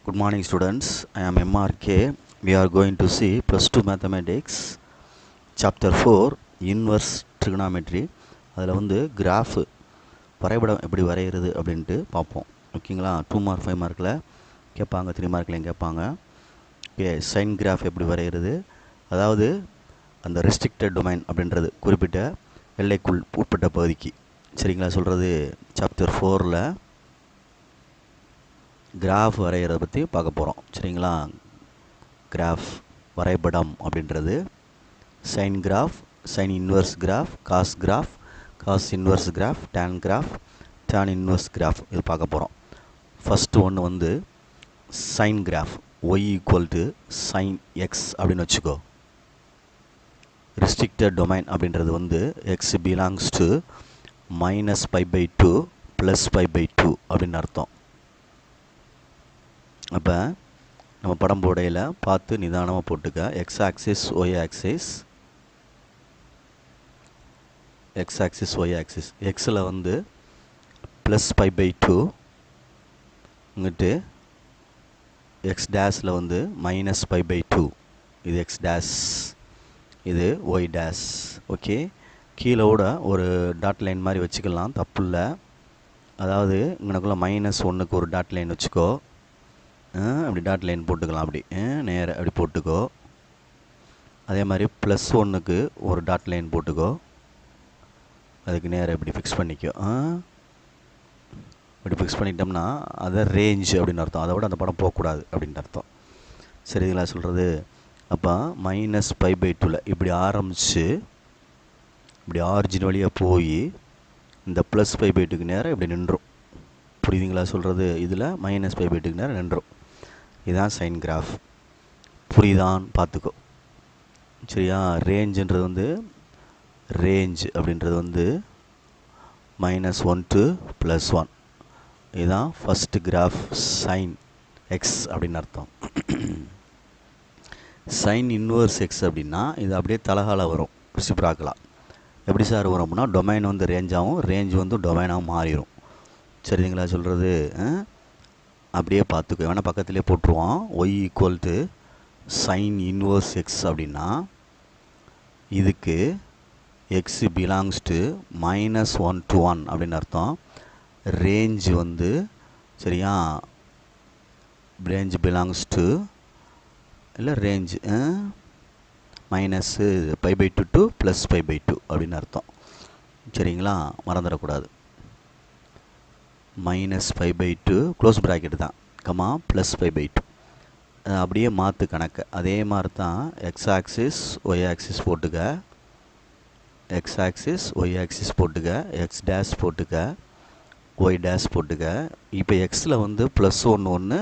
Good morning students, I am MRK. We are going to see plus 2 mathematics chapter 4 inverse trigonometry. அதில் வந்து graph வரைபடம் எப்படி வரைகிறது அப்படின்ட்டு பார்ப்போம். ஓகேங்களா? 2 மார்க் 5 மார்க்கில் கேட்பாங்க, 3 மார்க்லையும் கேட்பாங்க. ஓகே, சைன் கிராஃப் எப்படி வரைகிறது, அதாவது அந்த ரெஸ்ட்ரிக்டட் டொமைன் அப்படின்றது குறிப்பிட்ட எல்லைக்குள் உட்பட்ட பகுதிக்கு. சரிங்களா? சொல்கிறது சாப்டர் 4ல் கிராஃப் வரைகிறத பற்றி பார்க்க போகிறோம். சரிங்களா? கிராஃப் வரைபடம் அப்படின்றது sine graph, sine inverse graph, cos inverse graph, tan graph, tan inverse graph, இது பார்க்க போகிறோம். ஃபஸ்ட்டு ஒன்று வந்து sine graph, y equal to sine x அப்படின்னு வச்சுக்கோ. ரெஸ்ட்ரிக்டட் டொமைன் அப்படின்றது வந்து எக்ஸ் பிலாங்ஸ் டு -π/2 +π/2 அப்படின்னு அர்த்தம். அப்போ நம்ம படம் போடையில் பார்த்து நிதானமாக போட்டுக்க. எக்ஸ் ஆக்சிஸ் ஒய் ஆக்சிஸ், எக்ஸில் வந்து +π/2, இங்கிட்டு எக்ஸ் டேஷில் வந்து -π/2. இது எக்ஸ் டேஷ், இது ஒய் டேஷ். ஓகே, கீழோட ஒரு டாட் லைன் மாதிரி வச்சுக்கலாம், தப்பு இல்லை. அதாவது இங்கனக்குள்ளே -1க்கு ஒரு டாட் லைன் வச்சுக்கோ. அப்படி டாட் லைன் போட்டுக்கலாம், அப்படி நேராக அப்படி போட்டுக்கோ. அதே மாதிரி +1க்கு ஒரு டாட் லைன் போட்டுக்கோ, அதுக்கு நேராக இப்படி ஃபிக்ஸ் பண்ணிக்கோ. இப்படி ஃபிக்ஸ் பண்ணிட்டோம்னா அதை ரேஞ்ச் அப்படின்னு அர்த்தம். அதை விட அந்த படம் போகக்கூடாது அப்படின்னு அர்த்தம். சரிங்களா சொல்கிறது? அப்போ -π/2ல் இப்படி ஆரம்பித்து இப்படி ஆரிஜின் வழியாக போய் இந்த +π/2க்கு நேராக இப்படி நின்றும். புரியுதுங்களா சொல்கிறது? இதில் -π/2க்கு நேரம் நின்றும். இதுதான் சைன் கிராஃப். புரியுதான்னு பார்த்துக்கோ. சரியா? ரேஞ்சுன்றது வந்து அப்படின்றது வந்து -1 to +1. இதுதான் ஃபஸ்ட்டு கிராஃப் சைன் எக்ஸ் அப்படின்னு அர்த்தம். சைன் இன்வர்ஸ் எக்ஸ் அப்படின்னா இது அப்படியே தலகால வரும், ரெசிப்ராக்கலாக. எப்படி சார் வரும் அப்படின்னா, டொமைன் வந்து ரேஞ்சாகவும் ரேஞ்ச் வந்து டொமைனாகவும் மாறிடும். சரிங்களா சொல்கிறது? அப்படியே பார்த்துக்கோ. வேணால் பக்கத்துலேயே போட்டுருவோம். Y equal to sine inverse x அப்படின்னா இதுக்கு எக்ஸ் பிலாங்ஸ் டு -1 to 1 அப்படின்னு அர்த்தம். ரேஞ்ச் வந்து சரியா, ரேஞ்ச் பிலாங்ஸ் டு இல்லை ரேஞ்ச் -π/2 to +π/2 அப்படின்னு அர்த்தம். சரிங்களா? மறந்துடக்கூடாது. -π/2 க்ளோஸ் ப்ராக்கெட் தான், கமா +π/2. அப்படியே மாற்று கணக்கு. அதே மாதிரி தான் எக்ஸ் ஆக்சிஸ் ஒய் ஆக்சிஸ் போட்டுக்க, எக்ஸ் ஆக்சிஸ் ஒய் ஆக்சிஸ் போட்டுக்க, எக்ஸ் டேஷ் போட்டுக்க, ஒய் டேஷ் போட்டுக்க. இப்போ எக்ஸில் வந்து +1,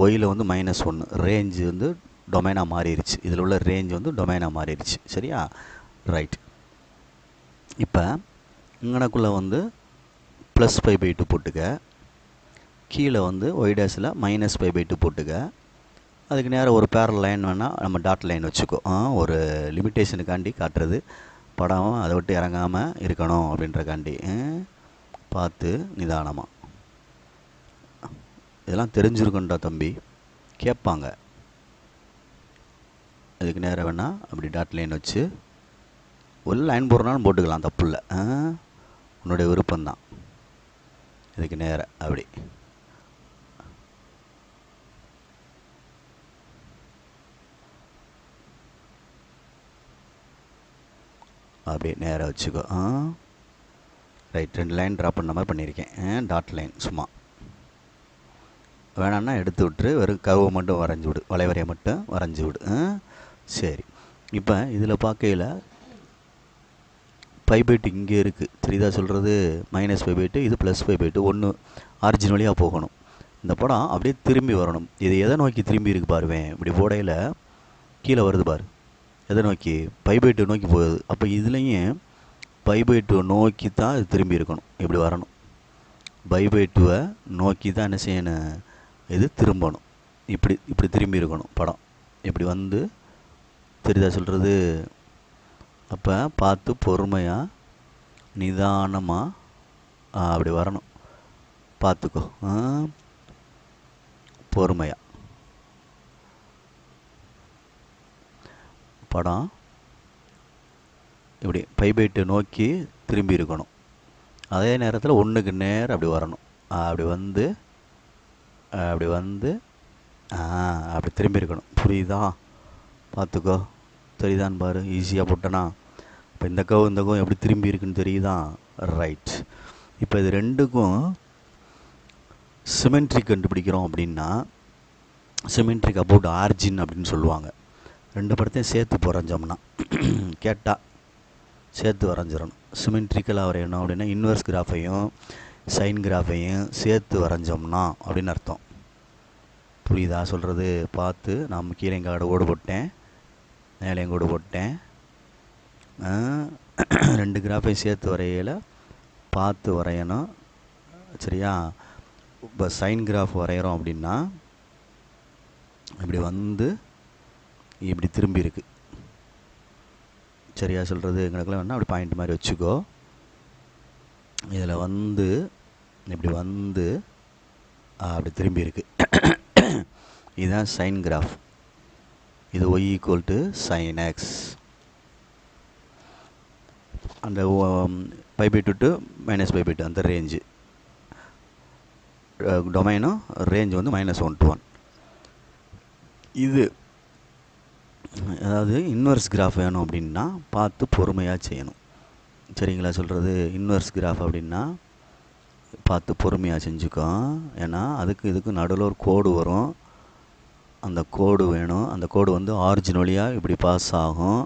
ஒயில் வந்து -1. ரேஞ்சு வந்து டொமைனாக மாறிடுச்சு. இதில் உள்ள ரேஞ்ச் வந்து டொமைனாக மாறிடுச்சு. சரியா? ரைட். இப்போ இங்கனக்குள்ளே வந்து +π/2 போட்டுக்க, கீழே வந்து ஒய் டேஷில் -π/2 போட்டுக்க. அதுக்கு நேரம் ஒரு பேரல் லைன் வேணால் நம்ம டாட் லைன் வச்சுக்கோ. ஒரு லிமிட்டேஷனுக்காண்டி காட்டுறது, படம் அதை விட்டு இறங்காமல் இருக்கணும் அப்படின்றக்காண்டி. பார்த்து நிதானமாக. இதெல்லாம் தெரிஞ்சுருக்கண்டா தம்பி, கேட்பாங்க. அதுக்கு நேரம் வேணால் அப்படி டாட் லைன் வச்சு ஒரு லைன் போடுறனாலும் போட்டுக்கலாம், தப்பு இல்லை. உன்னுடைய விருப்பம்தான். இதுக்கு நேரம் அப்படி அப்படியே நேராக வச்சுக்கோ. ரைட். 2 லைன் ட்ரா பண்ண மாதிரி பண்ணியிருக்கேன். டாட் லைன் சும்மா வேணான்னா எடுத்து விட்டுரு, வெறும் கர்வை மட்டும் வரைஞ்சி விடு, வளைவரையை மட்டும் வரைஞ்சி விடு. சரி. இப்போ இதில் பார்க்கையில் π/2 இங்கே இருக்குது. தெரியுதா சொல்கிறது? -π/2, இது +π/2. ஒன்று ஆரிஜின் வழியாக போகணும். இந்த படம் அப்படியே திரும்பி வரணும். இது எதை நோக்கி திரும்பி இருக்கு பாருவேன். இப்படி போடையில் கீழே வருது பாரு, எதை நோக்கி? π/2 நோக்கி போகுது. அப்போ இதுலேயும் π/2 நோக்கி தான் இது திரும்பி இருக்கணும். இப்படி வரணும். π/2 நோக்கி தான் என்ன செய்யணும்? இது திரும்பணும். இப்படி திரும்பி இருக்கணும் படம். இப்படி வந்து தெரியுதா சொல்கிறது? அப்போ பார்த்து பொறுமையாக நிதானமாக அப்படி வரணும். பார்த்துக்கோ, பொறுமையாக. படம் இப்படி பை/2 நோக்கி திரும்பி இருக்கணும். அதே நேரத்தில் ஒன்றுக்கு நேரம் அப்படி வரணும். அப்படி வந்து அப்படி திரும்பி இருக்கணும். புரியுதா? பார்த்துக்கோ. தெரியுதான்னு பாரு. ஈஸியாக போட்டனா. இப்போ இந்த கவு எப்படி திரும்பி இருக்குன்னு தெரியுதா? ரைட். இப்போ இது ரெண்டுக்கும் சிமெட்ரிக் கண்டுபிடிக்கிறோம் அப்படின்னா, சிமெட்ரிக் அபவுட் ஆர்ஜின் அப்படின்னு சொல்லுவாங்க. ரெண்டு படத்தையும் சேர்த்து வரைஞ்சோம்னா, கேட்டால் சேர்த்து வரைஞ்சிடணும். சிமெட்ரிக்கலாக வரையணும் அப்படின்னா இன்வெர்ஸ் கிராஃபையும் சைன் கிராஃபையும் சேர்த்து வரைஞ்சோம்னா அப்படின்னு அர்த்தம். புரியுதா சொல்கிறது? பார்த்து. நான் கீழே கோடு போட்டேன், மேலேயும் கோடு போட்டேன். ரெண்டு கிராஃபையும் சேர்த்து வரையில பார்த்து வரையணும். சரியா? இப்போ சைன் கிராஃப் வரைகிறோம் அப்படின்னா இப்படி வந்து இப்படி திரும்பி இருக்கு. சரியா சொல்கிறது? எங்களுக்குலாம் வேணால் அப்படி பாயிண்ட் மாதிரி வச்சுக்கோ. இதில் வந்து இப்படி வந்து அப்படி திரும்பி இருக்கு. இதுதான் சைன் கிராஃப். இது y = sin x. அந்த π/2 to -π/2 அந்த ரேஞ்சு டொமைனும் ரேஞ்ச் வந்து -1 to 1. இது அதாவது இன்வெர்ஸ் கிராஃப் வேணும் அப்படின்னா பார்த்து பொறுமையாக செய்யணும். சரிங்களா சொல்கிறது? இன்வெர்ஸ் கிராஃப் அப்படின்னா பார்த்து பொறுமையாக செஞ்சுக்கோ. ஏன்னா இதுக்கு நடுவில் ஒரு கோடு வரும். அந்த கோடு வேணும். அந்த கோடு வந்து ஆரிஜின் வழியாக இப்படி பாஸ் ஆகும்.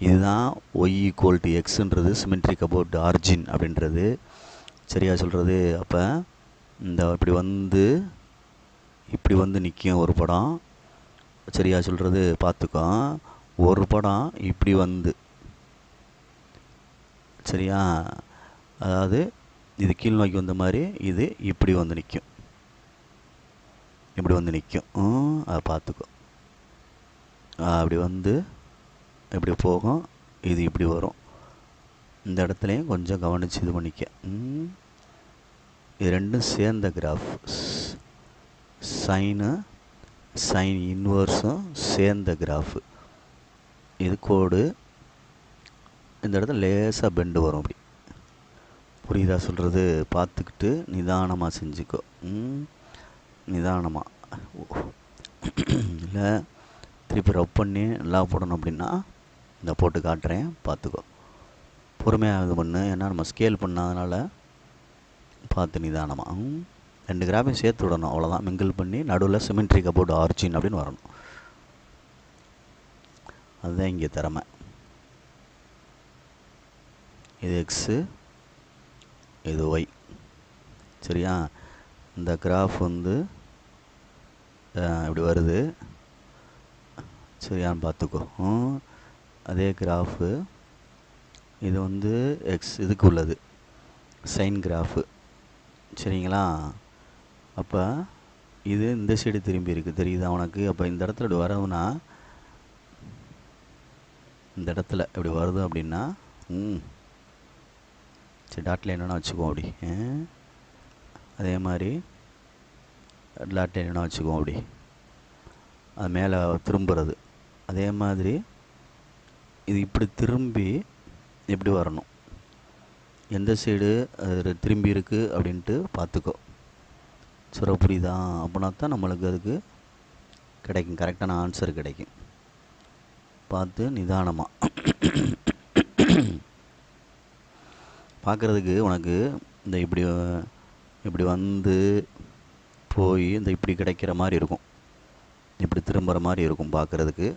இதுதான் y = xன்றது சிமெட்ரிக் அபவுட் ஆரிஜின் அப்படின்றது. சரியா சொல்கிறது? அப்போ இந்த இப்படி வந்து நிற்கும் ஒரு படம். சரியா சொல்கிறது? பார்த்துக்கோ. ஒரு படம் இப்படி வந்து, சரியா, அதாவது இது கீழ் நோக்கி வந்த மாதிரி இது இப்படி வந்து நிற்கும். இப்படி வந்து நிற்கும். அதை பார்த்துக்கோ. அப்படி வந்து இப்படி போகும். இது இப்படி வரும். இந்த இடத்துலையும் கொஞ்சம் கவனித்து இது பண்ணிக்க. இது ரெண்டும் சேர்ந்த கிராஃப். சைன் இன்வர்ஸும் சேர்ந்த கிராஃபு. இது கோடு. இந்த இடத்துல லேசாக பெண்டு வரும். அப்படி புரியுதா சொல்கிறது? பார்த்துக்கிட்டு நிதானமாக செஞ்சுக்கோ. நிதானமாக இல்லை திருப்பி ரப் பண்ணி நல்லா போடணும் அப்படின்னா இந்த போட்டு காட்டுறேன், பார்த்துக்கோ. பொறுமையாக இது பண்ணு. ஏன்னா நம்ம ஸ்கேல் பண்ணாதனால பார்த்து நிதானமாக ரெண்டு கிராஃபையும் சேர்த்து விடணும். அவ்வளோதான். மிங்கிள் பண்ணி நடுவில் சிமெட்ரிக் அபவுட் ஆரிஜின் அப்படின்னு வரணும். அதுதான் இங்கே திறமை. இது எக்ஸு, இது ஒய். சரியா? இந்த கிராஃப் வந்து இப்படி வருது. சரியான்னு பார்த்துக்கோ. அதே கிராஃபு இது வந்து எக்ஸ் இதுக்கு உள்ளது சைன் கிராஃபு. சரிங்களா? அப்போ இது இந்த சைடு திரும்பி இருக்குது. தெரியுதா உனக்கு? அப்போ இந்த இடத்துல இப்படி வரவுனா, இந்த இடத்துல இப்படி வருது அப்படின்னா சரி டாட் லைன் வேணால் வச்சுக்குவோம். அப்படி அதே மாதிரி டாட் லைன் வேணால் வச்சுக்குவோம். அப்படி அது மேலே திரும்புறது. அதே மாதிரி இது இப்படி திரும்பி எப்படி வரணும், எந்த சைடு அது திரும்பி இருக்குது அப்படின்ட்டு பார்த்துக்கோ. சொல்ல புரியுதா? அப்படின்னா தான் நம்மளுக்கு அதுக்கு கிடைக்கும், கரெக்டான ஆன்சர் கிடைக்கும். பார்த்து நிதானமாக பார்க்குறதுக்கு உனக்கு இந்த இப்படி வந்து போய் இந்த இப்படி கிடைக்கிற மாதிரி இருக்கும். இப்படி திரும்புகிற மாதிரி இருக்கும் பார்க்குறதுக்கு.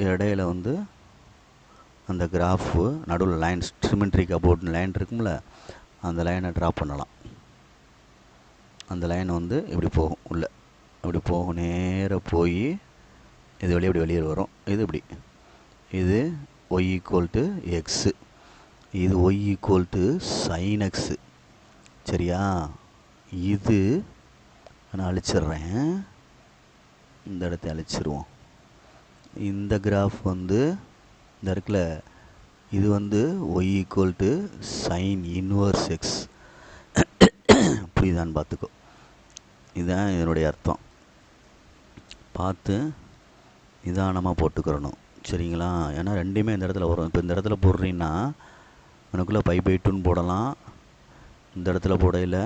இடையில வந்து அந்த கிராஃபு நடுவில் லைன் சிமெட்ரிக் அபவுட் லைன் இருக்கும்ல, அந்த லைனை ட்ரா பண்ணலாம். அந்த லைன் வந்து இப்படி போகும் உள்ளே, இப்படி போகும், நேராக போய் இது இப்படி வெளியே வரும். இது இப்படி. இது y = x, இது y = sin x. சரியா? இது நான் அழிச்சிட்றேன். இந்த இடத்த அழிச்சிருவோம். இந்த கிராஃப் வந்து இந்த இருக்குல்ல, இது வந்து y = sin inverse x. புரியுதான்னு பார்த்துக்கோ. இதுதான் இதனுடைய அர்த்தம். பார்த்து நிதானமாக போட்டுக்கிறணும். சரிங்களா? ஏன்னா ரெண்டுமே இந்த இடத்துல வரும். இப்போ இந்த இடத்துல போடுறீங்கன்னா எனக்குள்ளே π/2ன்னு போடலாம். இந்த இடத்துல போடையில்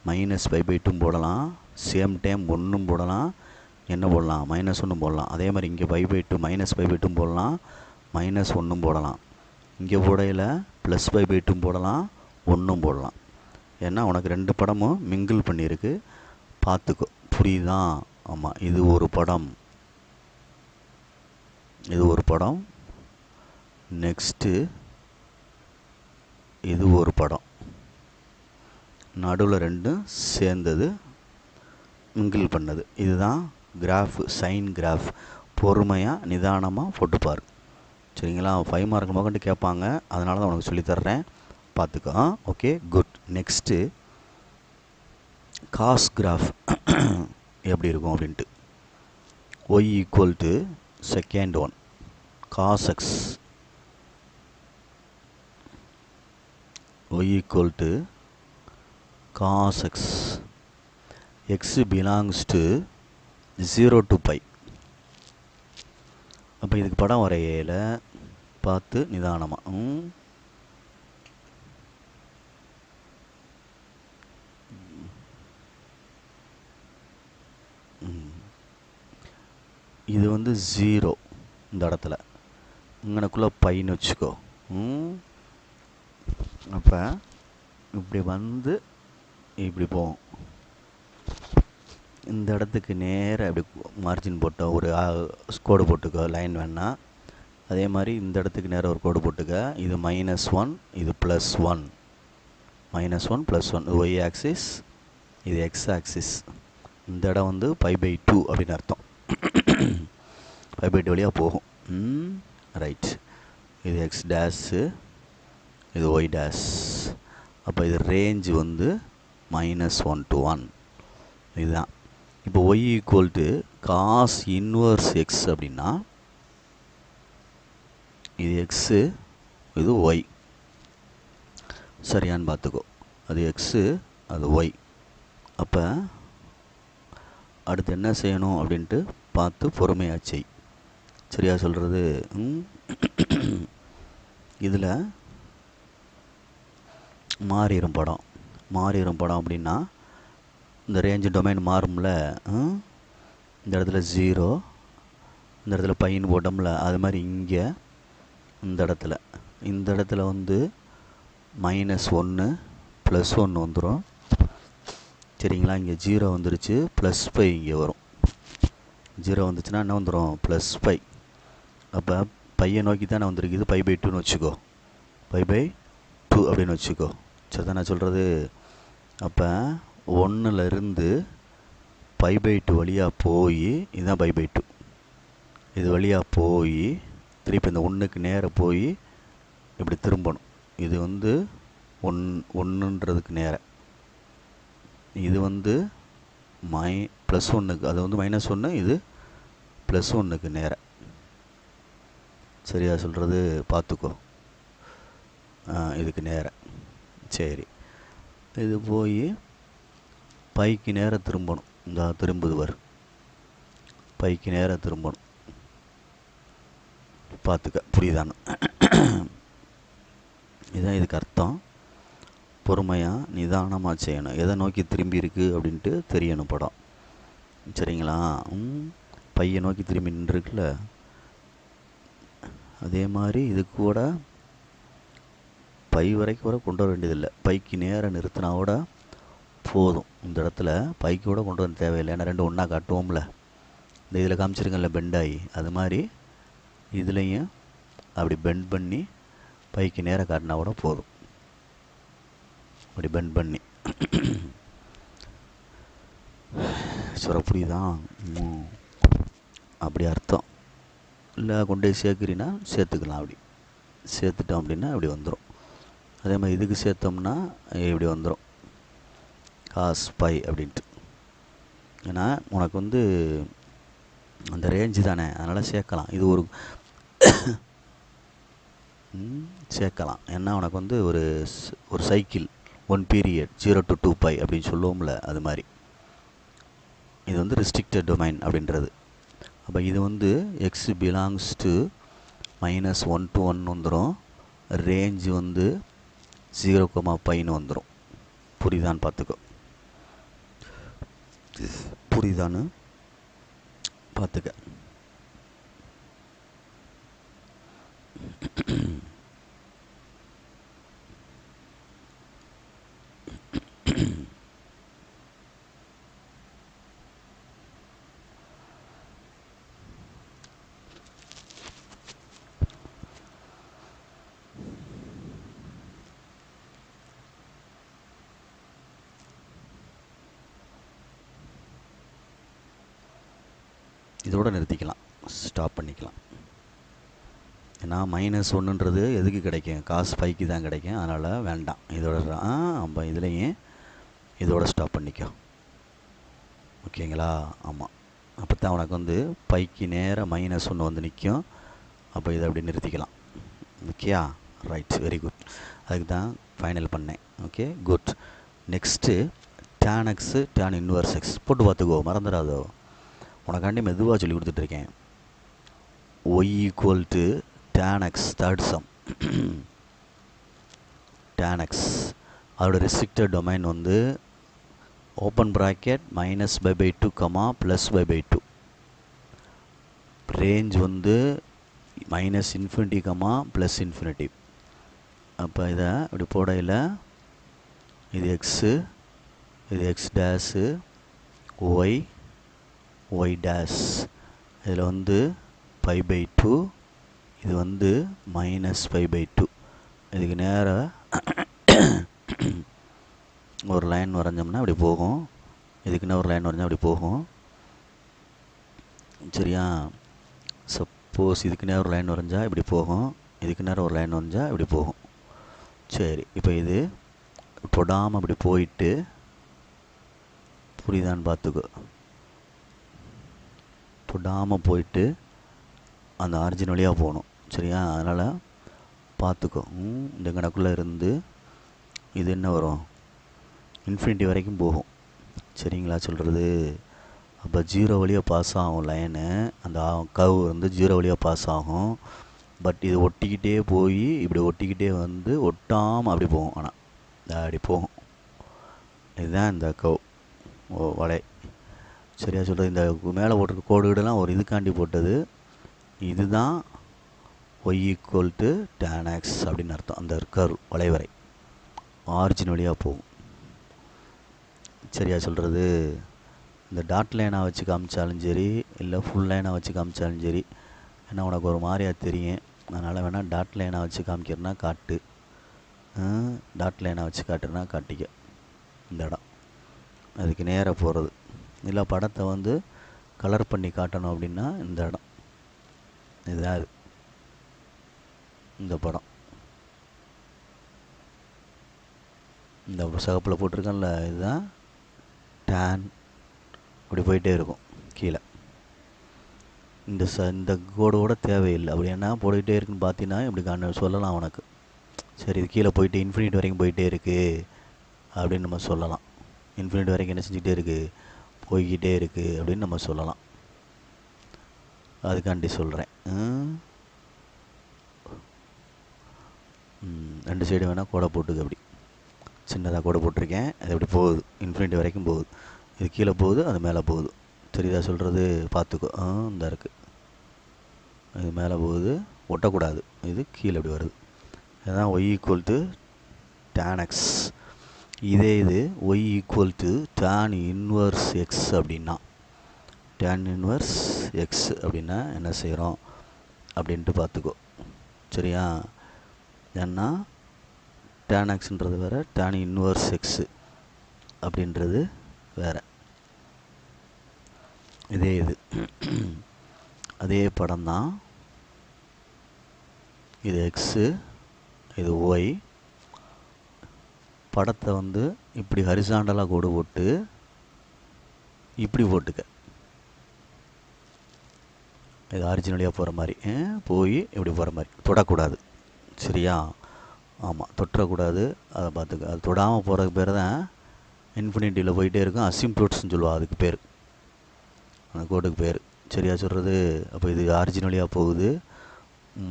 -π/2 போடலாம். சேம் டைம் 1 போடலாம். என்ன போடலாம்? -1 போடலாம். அதே மாதிரி இங்கே π/2 -π/2 போடலாம். -1 போடலாம். இங்கே போடையில் +π/2 போடலாம். 1 போடலாம். ஏன்னா உனக்கு ரெண்டு படமும் மிங்கிள் பண்ணியிருக்கு. பார்த்துக்கோ. புரியுதா? ஆமாம், இது ஒரு படம், இது ஒரு படம். நெக்ஸ்ட்டு இது ஒரு படம். நடுவில் ரெண்டும் சேர்ந்தது, மிங்கிள் பண்ணது. இதுதான் கிராஃப், சைன் கிராஃப். பொறுமையாக நிதானமாக போட்டுப்பார். சரிங்களா? 5 மார்க் முதற்கொண்டு கேட்பாங்க, அதனால தான் உனக்கு சொல்லித்தர்றேன், பார்த்துக்கோ. Okay, good. Next cos graph எப்படி இருக்கும் அப்படின்ட்டு. Y equal to second one cos x, y equal to cos x, x belongs to 0 to π. அப்போ இதுக்கு படம் வரையில பார்த்து நிதானமாக. இது வந்து 0 இந்த இடத்துல, இங்கனக்குள்ளே பைன்னு வச்சுக்கோ. அப்போ இப்படி வந்து இப்படி போவோம். இந்த இடத்துக்கு நேராக இப்படி மார்ஜின் போட்டோம், ஒரு கோடு போட்டுக்கோ, லைன் வேணால். அதே மாதிரி இந்த இடத்துக்கு நேராக ஒரு கோடு போட்டுக்க. இது -1, இது +1, -1 +1. இது ஒய் ஆக்சிஸ், இது எக்ஸ் ஆக்சிஸ். இந்த இடம் வந்து π/2 அப்படின்னு அர்த்தம். π/2 வழியாக போகும். ரைட். இது எக்ஸ் டேஷு, இது ஒய் டேஷ். அப்போ இது ரேஞ்சு வந்து -1 to 1. இதுதான். இப்போ y equal to cos inverse x அப்படின்னா இது எக்ஸு, இது ஒய். சரியான்னு பார்த்துக்கோ. அது எக்ஸு, அது ஒய். அப்போ அடுத்து என்ன செய்யணும் அப்படின்ட்டு பார்த்து பொறுமையாக செய். சரியா சொல்கிறது? இதில் மாறிடும் படம். மாறிடும் படம் அப்படின்னா இந்த ரேஞ்சு டொமைன் மாறும்ல. இந்த இடத்துல 0, இந்த இடத்துல பையன் போட்டோம்ல, அது மாதிரி இங்கே இந்த இடத்துல வந்து -1 +1 வந்துடும். சரிங்களா? இங்கே 0 வந்துருச்சு, +π இங்கே வரும். 0 வந்துச்சுன்னா என்ன வந்துடும்? +π. அப்போ பையை நோக்கி தானே வந்திருக்கு. இது π/2ன்னு வச்சுக்கோ, π/2 அப்படின்னு வச்சுக்கோ. சரி தான் நான் சொல்கிறது? அப்போ 1லேருந்து π/2 வழியாக போய், இதுதான் π/2, இது வழியாக போய் திருப்பி இந்த 1க்கு நேராக போய் இப்படி திரும்பணும். இது வந்து 1ன்றதுக்கு நேராக, இது வந்து +1க்கு, அது வந்து -1, இது +1க்கு நேராக. சரியா சொல்கிறது? பார்த்துக்கோ. இதுக்கு நேராக. சரி, இது போய் பைக்கு நேராக திரும்பணும். இந்த திரும்புது வரு, பைக்கு நேராக திரும்பணும். பார்த்துக்க, புரியுதான்னு. இதுதான் இதுக்கு அர்த்தம். பொறுமையாக நிதானமாக செய்யணும். எதை நோக்கி திரும்பி இருக்குது அப்படின்ட்டு தெரியணும் படம். சரிங்களா? பையை நோக்கி திரும்பி நின்றுருக்குல்ல, அதே மாதிரி இது கூட பை வரைக்கும் கூட கொண்டு வர வேண்டியதில்லை. பைக்கு நேராக நிறுத்தினா கூட போதும். இந்த இடத்துல பைக்கு கூட கொண்டு வர தேவையில்லை. ஏன்னா ரெண்டு ஒன்றா காட்டுவோம்ல. இந்த இதில் காமிச்சிருக்கல பெண்டாகி, அது மாதிரி இதுலேயும் அப்படி பெண்ட் பண்ணி பைக்கு நேராக காட்டினா கூட போதும். அப்படி பெண்ட் பண்ணி சொல்ல புரியுதான்? அப்படி அர்த்தம். இல்லை கொண்டு போய் சேர்க்குறீன்னா சேர்த்துக்கலாம். அப்படி சேர்த்துட்டோம் அப்படின்னா இப்படி வந்துடும். அதே மாதிரி இதுக்கு சேர்த்தோம்னா இப்படி வந்துடும், காஸ் பை அப்படின்ட்டு. ஏன்னா உனக்கு வந்து அந்த ரேஞ்சு தானே, அதனால் சேர்க்கலாம். இது சேர்க்கலாம். ஏன்னா உனக்கு வந்து ஒரு சைக்கிள், 1 பீரியட் 0 to 2π அப்படின்னு சொல்லுவோம்ல, அது மாதிரி. இது வந்து ரெஸ்ட்ரிக்டட் டொமைன் அப்படின்றது. அப்போ இது வந்து எக்ஸ் பிலாங்ஸ் டு -1 to 1 வந்துடும். ரேஞ்சு வந்து 0,πன்னு வந்துடும். புரியுதான்னு பார்த்துக்கோ. புரியுதான்னு பார்த்துக்க. இதோட நிறுத்திக்கலாம், ஸ்டாப் பண்ணிக்கலாம். ஏன்னா -1ன்றது எதுக்கு கிடைக்கும்? cos πக்கு தான் கிடைக்கும். அதனால் வேண்டாம். இதோட நம்ம இதுலேயும் இதோட ஸ்டாப் பண்ணிக்கோ. ஓகேங்களா? ஆமாம். அப்போ தான் உனக்கு வந்து பைக்கு நேராக -1 வந்து நிற்கும். அப்போ இதை அப்படி நிறுத்திக்கலாம். ஓகேயா? Right, very good. அதுக்கு தான் ஃபைனல் பண்ணேன். Okay, good. Next tan x tan inverse x போட்டு பார்த்துக்கோ, மறந்துடாதோ. உனக்காண்டி மெதுவாக சொல்லி கொடுத்துட்ருக்கேன். y equal to tan x, third sum. tan x அதோட ரெஸ்ட்ரிக்டட் டொமைன் வந்து ஓப்பன் ப்ராக்கெட் -π/2, +π/2. ரேஞ்ச் வந்து -∞, +∞. அப்போ இதை இப்படி போடையில் இது எக்ஸு, இது எக்ஸ் டேஷு, ஒய் டேஷ். இதில் வந்து π/2, இது வந்து -π/2. இதுக்கு நேராக ஒரு லைன் வரைஞ்சோம்னா அப்படி போகும். இதுக்குன்னா ஒரு லைன் வரைஞ்சா அப்படி போகும். சரியா? சப்போஸ் இதுக்கு நேரம் ஒரு லைன் வரைஞ்சா இப்படி போகும், இதுக்கு நேரம் ஒரு லைன் வரைஞ்சா இப்படி போகும். சரி, இப்போ இது தொடாமல் அப்படி போயிட்டு, புரியுதான்னு பார்த்துக்கோ, தொடாமல் போயிட்டு அந்த ஆரிஜின் வழியாக போகணும். சரியா? அதனால் பார்த்துக்கோ. இந்த கணக்குள்ளே இருந்து இது என்ன வரும்? இன்ஃபினிட்டி வரைக்கும் போகும். சரிங்களா சொல்கிறது? அப்போ 0 வழியாக பாஸ் ஆகும் லைனு. அந்த கர்வ் வந்து 0 வழியாக பாஸ் ஆகும். பட் இது ஒட்டிக்கிட்டே போய் இப்படி ஒட்டிக்கிட்டே வந்து ஒட்டாமல் அப்படி போகும். ஆனால் அப்படி போகும். இதுதான் இந்த கர்வ் வலை. சரியா சொல்கிறது? இந்த மேலே போட்டிருக்க கோடுகள்லாம் ஒரு இதுக்காண்டி போட்டது. இதுதான் y equal to tan x அப்படின்னு அர்த்தம். அந்த கர்வ் வளைவரை ஆரிஜின் வழியாக போகும். சரியா சொல்கிறது? இந்த டாட் லைனாக வச்சு காமிச்சாலும் சரி, இல்லை ஃபுல் லைனாக வச்சு காமிச்சாலும் சரி. ஏன்னா உனக்கு ஒரு மாதிரியாக தெரியும். அதனால் வேணால் டாட் லைனாக வச்சு காமிக்கிறனா காட்டு, டாட் லைனாக வச்சு காட்டுறனா காட்டிக்க. இந்த இடம் அதுக்கு நேராக போகிறது. இல்லை படத்தை வந்து கலர் பண்ணி காட்டணும் அப்படின்னா இந்த இடம் இதுதான். அது இந்த படம் இந்த சகப்பில் போட்டிருக்கேன்ல, இதுதான் tan. இப்படி போயிட்டே இருக்கும் கீழே. இந்த கோடோட தேவையில்லை. அப்படி என்ன போய்கிட்டே இருக்குன்னு பார்த்தீங்கன்னா இப்படி சொல்லலாம் உனக்கு. சரி, இது கீழே போயிட்டு இன்ஃபினிட்டி வரைக்கும் போயிட்டே இருக்குது அப்படின்னு நம்ம சொல்லலாம். இன்ஃபினிட்டி வரைக்கும் என்ன செஞ்சுக்கிட்டே இருக்குது? போய்கிட்டே இருக்குது அப்படின்னு நம்ம சொல்லலாம். அதுக்காண்டி சொல்கிறேன். ரெண்டு சைடு வேணால் கோடை போட்டுக்கு. அப்படி சின்னதாக கோடை போட்டிருக்கேன். அது அப்படி போகுது, இன்ஃபினிட்டி வரைக்கும் போகுது. இது கீழே போகுது, அது மேலே போகுது. தெரியுதா சொல்கிறது? பார்த்துக்கோ. இந்த இருக்குது, இது மேலே போகுது, ஒட்டக்கூடாது. இது கீழே அப்படி வருது. இதுதான் y equal to tan x. இதே இது y equal to tan inverse x அப்படின்னா, tan இன்வர்ஸ் x அப்படின்னா என்ன செய்கிறோம் அப்படின்ட்டு பார்த்துக்கோ. சரியா? ஏன்னா tan xன்றது வேறு, tan இன்வர்ஸ் x அப்படின்றது வேறு. இதே இது அதே படம் தான். இது எக்ஸு, இது ஒய். படத்தை வந்து இப்படி ஹரிசாண்டலாக கோடு போட்டு இப்படி போட்டுக்க. இது ஆரிஜினலியாக போகிற மாதிரி போய் இப்படி போகிற மாதிரி, தொடக்கூடாது. சரியா? ஆமாம், தொட்டக்கூடாது. அதை பார்த்துக்க. அது தொடாமல் போகிறதுக்கு பேர் தான் இன்ஃபினிட்டியில் போயிட்டே இருக்கும். அசிம்ப்ளோட்ஸ்ன்னு சொல்லுவாள் அதுக்கு பேர், அந்த கோடுக்கு பேர். சரியா சொல்கிறது? அப்போ இது ஆரிஜின் வழியாக போகுது,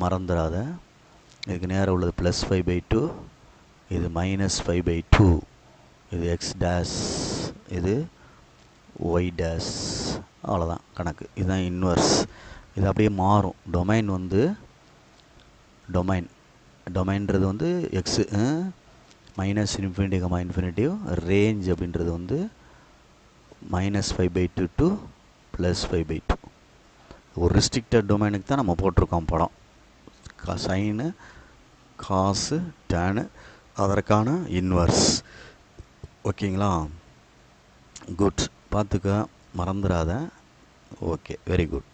மறந்துடாத. இதுக்கு நேரம் உள்ளது +5/2, இது -5/2, இது எக்ஸ் டேஷ், இது ஒய் டேஷ். அவ்வளோதான் கணக்கு. இதுதான் இன்வர்ஸ். இது அப்படியே மாறும். டொமைன் வந்து டொமைன்றது வந்து எக்ஸு -∞, ரேஞ்ச் அப்படின்றது வந்து -5/2 to +5/2. ஒரு ரெஸ்ட்ரிக்டட் டொமைனுக்கு தான் நம்ம போட்டிருக்கோம் படம். சைனு, காசு, டேனு, அதற்கான இன்வர்ஸ். ஓகேங்களா? குட். பார்த்துக்க, மறந்துடாத. Okay, very good.